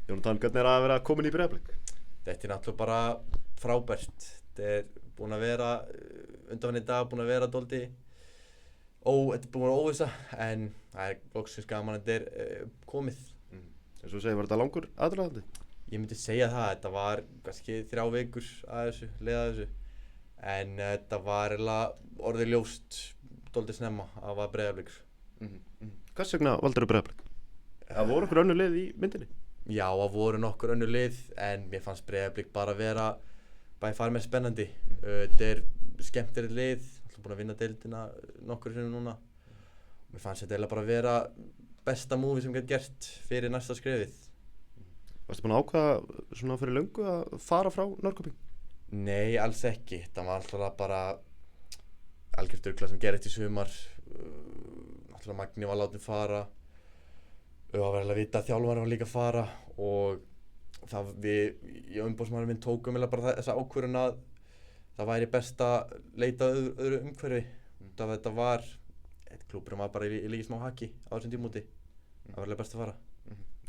Jónatan, hvernig að vera komin í Breiðablik? Þetta náttúrulega bara frábært. Þetta búin að vera, undanfarna í dag búin að vera dálítið þetta búin að vera óvissa, en það loksins gaman að þetta komið. Eins og segir, var þetta langur aðdragandi? Ég myndi segja það, þetta var kannski 3 vikur að þessu, leið að þessu. En þetta var eiginlega orðið ljóst dálítið snemma að það var Breiðablikur. Hvers vegna valdirðu Breiðablik? Það voru okkur önnur lið í myndinni? Já, það voru nokkur önnur lið, en mér fannst Breiðablik bara vera bæði fara með spennandi. Þetta skemmtilegt lið, alltaf búin að vinna deildina nokkur sinnum núna. Mér fannst þetta eiginlega bara vera besta múfi sem gæti gert fyrir næsta skrefið. Varstu búin að ákveða svona fyrir löngu að fara frá Norrköping? Nei, alls ekki. Það var alltaf bara algjört rugla sem gerðist í sumar. Alltaf Magni var látinn fara. Það var vel að vita að þjálfarinn var líka að fara og ég og umboðsmaðurinn minn tókum bara þessa ákvörðun að það væri best að leita að öðru umhverfi. Þetta var, klúbburinn var bara í líki smá haki á þessum tímamóti. Það var alveg best að fara.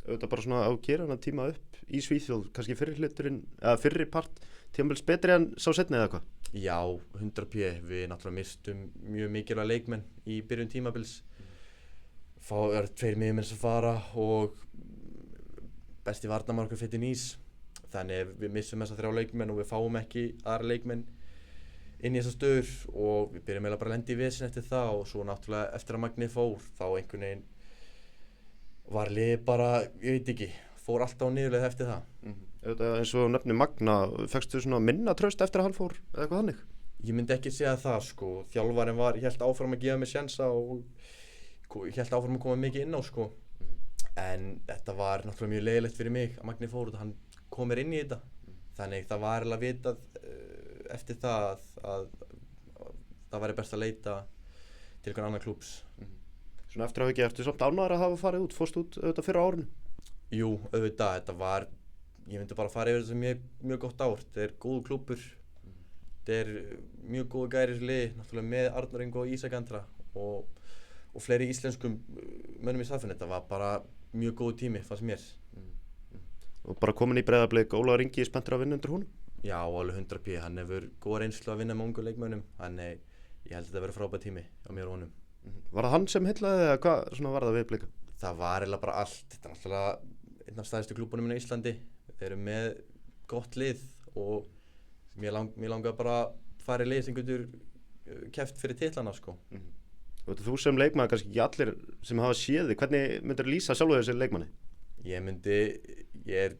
Auðvitað bara svona á gera hana tíma upp í Svíþjóð, kannski fyrri part tímabils betri en sá seinni eða hvað? Já, 100%. Við náttúrulega mistum mjög mikilvæga leikmenn í byrjun tímabils. Það eru 2 miðjumenn sem fara og besti varnarmaður okkar Fittin Ís. Þannig við missum þessa 3 leikmenn og við fáum ekki aðra leikmenn inn í þessar stöður og við byrjum eiginlega bara að lenda í vesen eftir það og svo náttúrulega eftir að Magni fór þá einhvern veginn var liðið bara, ég veit ekki, fór alltaf á niðurleið eftir það. Auðvitað eins og nefni Magna, fékkstu svona minna traust eftir að hann fór eða eitthvað þannig? Ég myndi ekki segja það sko, þjálfarinn hélt áfram að gefa mig sjensa og hélt áfram að koma mikið inn á sko. En þetta var náttúrulega mjög leiðilegt fyrir mig að Magni fór og hann kom mér inn í þetta. Þannig það var eiginlega vitað eftir það að það væri best að leita til einhvern annan klúbbs. Svona eftir að ertu samt ánægður að hafa farið út, fórst út auðvitað fyrr á árinu? Jú, auðvitað, þetta var, ég myndi bara fara yfir þessu mjög gott ár. Þetta góður klúbbur, þetta mjög góðu gæri í þessu liði, náttúrulega með Arnór Ingo og Ísak Andra og fleiri íslenskum mönnum í samfélaginu. Þetta var bara mjög góðu tími, fannst mér. Og bara komin í Breiðablik, Ólafur Ingi spenntur að vinna undir honum? Já, alveg 100%. Hann hefur góða reynslu að vinna með ungu leikmönnum, þannig ég held að þetta verið frábær tími á mér og honum. Var það hann sem heillaði eða hvað svona var það við Blika? Það var eiginlega bara allt. Þetta náttúrulega einn af stærstu klúbbunum í Íslandi. Þeir eru með gott lið og mér langaði bara að fara í lið sem getur keppt fyrir titlana sko. Og þú sem leikmaður, kannski ekki allir sem hafa séð þig, hvernig myndir lýsa sjálfu þessi leikmanni? Ég er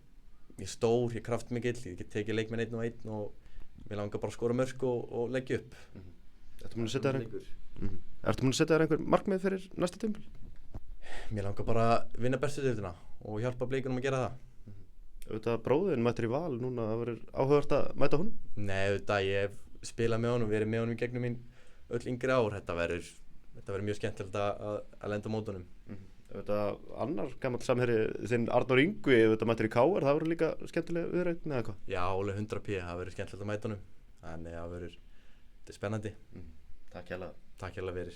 stór, ég er kraftmikill, ég get tekið leikmenn 1 og 1 og mér langar bara að skora mörk og leggja upp. Ertu múin að setja þér einhver markmið fyrir næsta tímabil? Mér langar bara að vinna bestu deildina og hjálpa Blikunum að gera það. Auðvitað bróðin mættir í Val núna, það verður áhugavert að mæta honum? Nei, auðvitað, ég hef spilað með honum, verið með honum í gegnum mín öll yngri ár. Þetta verður mjög skemmtilegt að lenda á mótunum. Auðvitað annar gamall samherji þinn Arnór Ingvi, auðvitað mættir í KR, það verður líka skemmtileg viðureign eða hvað? Já, alveg 100%, það verður skemmtilegt að mæta honum. Þannig það verður spennandi. Takk hérlega. Takk hérlega fyrir.